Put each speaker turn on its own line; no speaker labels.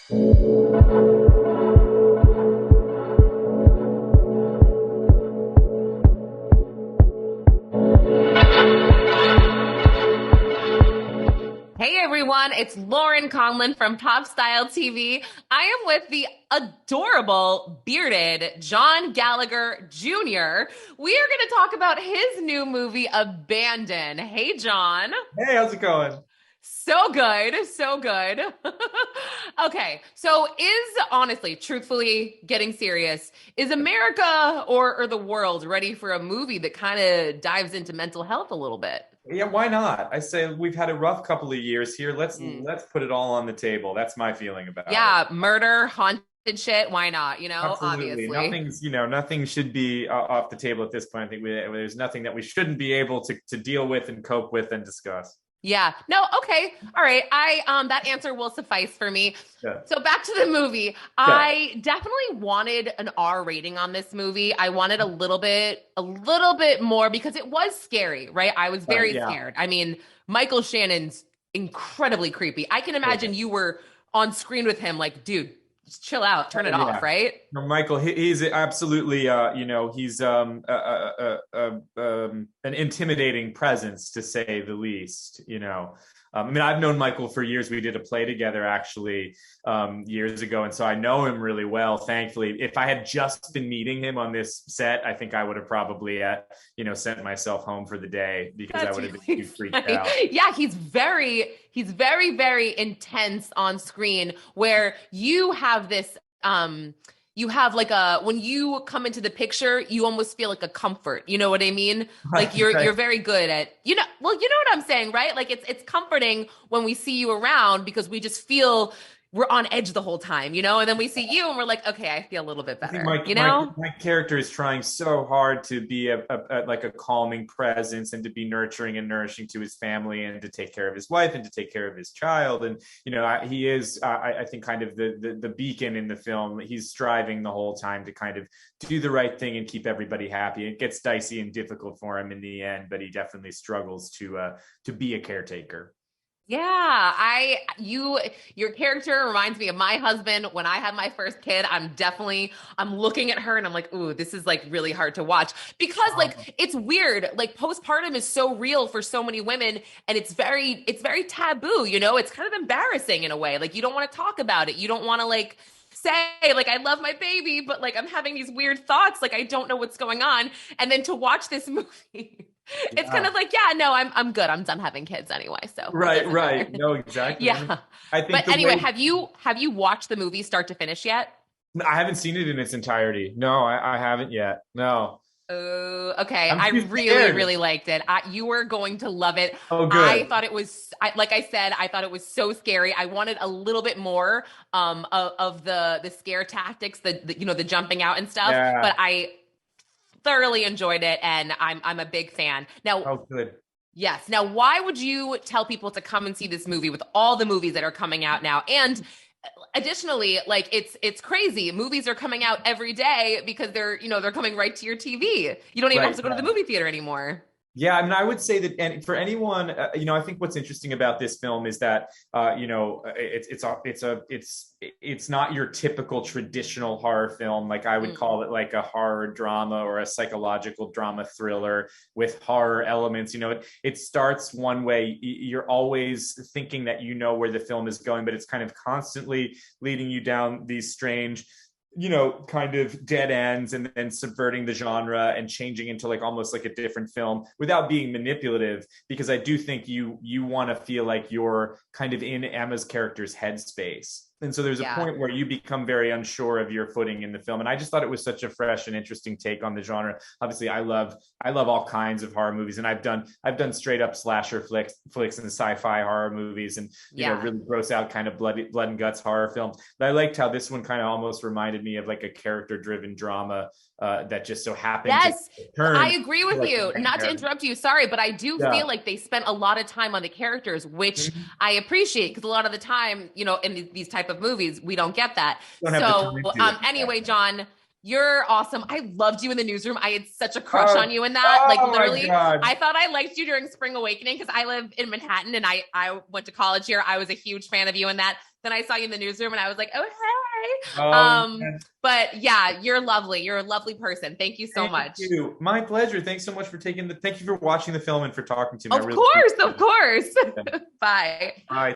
Hey everyone, it's Lauren Conlin from Pop Style TV. I am with the adorable, bearded John Gallagher Jr. We are going to talk about his new movie, Abandon. Hey, John.
Hey, how's it going?
So good, so good. Okay, so honestly, truthfully, getting serious, is America or the world ready for a movie that kind of dives into mental health a little bit?
Yeah, why not? I say we've had a rough couple of years here. Let's
Mm.
let's put it all on the table. That's my feeling about it.
Yeah, murder, haunted shit, why not?
Absolutely.
Obviously.
Nothing should be off the table at this point. I think there's nothing that we shouldn't be able to deal with and cope with and discuss.
Yeah. No, okay. All right. I that answer will suffice for me.
Yeah.
So back to the movie.
Yeah.
I definitely wanted an R rating on this movie. I wanted a little bit more because it was scary, right? I was
Right.
very
Yeah.
scared. I mean, Michael Shannon's incredibly creepy. I can imagine you were on screen with him like, dude, just chill out, turn it off,
Yeah.
right?
No, Michael, he's absolutely, he's an intimidating presence to say the least. I mean, I've known Michael for years. We did a play together actually years ago, and so I know him really well. Thankfully, if I had just been meeting him on this set, I think I would have probably, sent myself home for the day because I
That's
would have been
really
too freaked
funny.
out.
Yeah, he's very, very intense on screen where you have this you have like when you come into the picture, you almost feel like a comfort. You know what I mean? Like
Right,
you're
right.
very good at, well, you know what I'm saying, right? Like it's comforting when we see you around because we just feel we're on edge the whole time, and then we see you and we're like, okay, I feel a little bit
I think
better,
my, my my character is trying so hard to be like a calming presence and to be nurturing and nourishing to his family and to take care of his wife and to take care of his child. And he is I think kind of the beacon in the film. He's striving the whole time to kind of do the right thing and keep everybody happy. It gets dicey and difficult for him in the end, but he definitely struggles to be a caretaker.
Yeah, your character reminds me of my husband. When I had my first kid, I'm looking at her and I'm like, ooh, this is like really hard to watch because like it's weird. Like postpartum is so real for so many women and it's very taboo, It's kind of embarrassing in a way. Like you don't want to talk about it. You don't want to like say like I love my baby, but like I'm having these weird thoughts, like I don't know what's going on. And then to watch this movie, it's kind
Yeah.
of like, yeah, no, I'm good. I'm done having kids anyway, so it
Right,
doesn't matter.
right. No, exactly.
Yeah.
I think
But
the
anyway,
way
have you watched the movie start to finish yet?
I haven't seen it in its entirety. No, I haven't yet. No,
Oh, okay.
I'm
I
too
really,
scared.
really liked it. You were going to love it.
Oh,
I
good.
thought it was, like I said, I thought it was so scary. I wanted a little bit more of the scare tactics, the jumping out and stuff.
Yeah.
But I thoroughly enjoyed it, and I'm a big fan. Now,
Oh, good.
yes. Now, why would you tell people to come and see this movie with all the movies that are coming out now? And additionally, like it's crazy. Movies are coming out every day because they're coming right to your TV. You don't even have
Right.
to go to the movie theater anymore.
Yeah, I mean, I would say that, and for anyone, I think what's interesting about this film is that, it's not your typical traditional horror film. Like I would
Mm.
call it like a horror drama or a psychological drama thriller with horror elements. It starts one way. You're always thinking that you know where the film is going, but it's kind of constantly leading you down these strange kind of dead ends and then subverting the genre and changing into like almost like a different film without being manipulative, because I do think you want to feel like you're kind of in Emma's character's headspace. And so there's a
Yeah.
point where you become very unsure of your footing in the film. And I just thought it was such a fresh and interesting take on the genre. Obviously, I love all kinds of horror movies, and I've done straight up slasher flicks and sci-fi horror movies, and
Yeah.
really gross out kind of blood and guts horror films. But I liked how this one kind of almost reminded me of like a character driven drama that just so happened to
Yes, I
turn
agree
to
with
like a
you. Not to
nightmare.
interrupt you, sorry, but I do
Yeah.
feel like they spent a lot of time on the characters, which
Mhm.
I appreciate because a lot of the time, in these type of movies, we don't get that.
Don't have the
So,
time to.
anyway, John, You're awesome. I loved you in the Newsroom. I had such a crush on you in that. Like literally, I thought I liked you during Spring Awakening because I live in Manhattan and I went to college here. I was a huge fan of you in that. Then I saw you in the Newsroom and I was like, oh, hey. But yeah, you're lovely. You're a lovely person. Thank you so much.
Thank you. My pleasure. Thanks so much for thank you for watching the film and for talking to me.
Of course. Bye.
Bye.